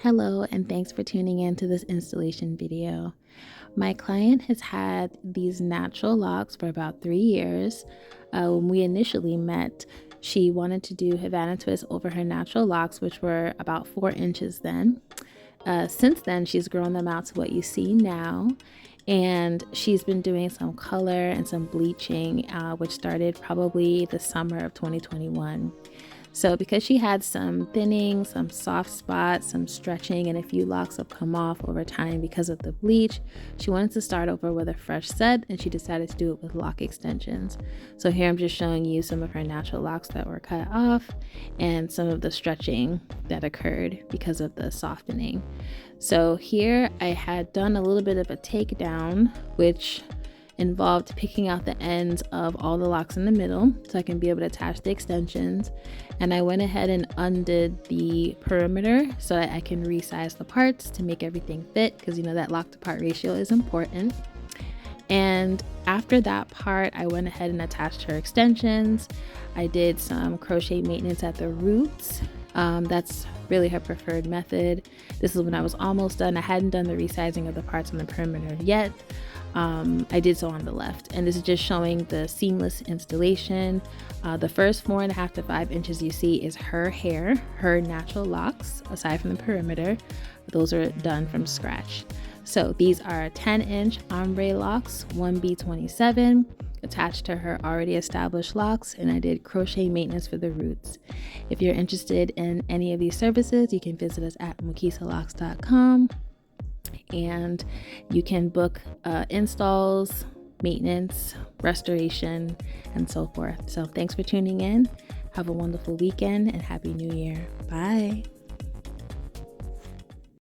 Hello, and thanks for tuning in to this installation video. My client has had these natural locks for about 3 years. When we initially met, she wanted to do Havana twists over her natural locks, which were about 4 inches then. Since then, she's grown them out to what you see now, and she's been doing some color and some bleaching, which started probably the summer of 2021. So because she had some thinning, some soft spots, some stretching, and a few locks have come off over time because of the bleach, she wanted to start over with a fresh set, and she decided to do it with lock extensions. So here I'm just showing you some of her natural locks that were cut off and some of the stretching that occurred because of the softening. So here I had done a little bit of a takedown, which involved picking out the ends of all the locks in the middle so I can be able to attach the extensions. And I went ahead and undid the perimeter so that I can resize the parts to make everything fit, because you know that lock to part ratio is important. And after that part, I went ahead and attached her extensions. I did some crochet maintenance at the roots. That's really her preferred method. This is when I was almost done. I hadn't done the resizing of the parts on the perimeter yet. I did so on the left, and this is just showing the seamless installation. The first 4.5 to 5 inches you see is her hair, her natural locks, aside from the perimeter. Those are done from scratch. So these are 10-inch ombre locks, 1B27, attached to her already established locks, and I did crochet maintenance for the roots. If you're interested in any of these services, you can visit us at mukisalocs.com. and you can book installs, maintenance, restoration, and so forth. So thanks for tuning in. Have a wonderful weekend and Happy New Year. Bye.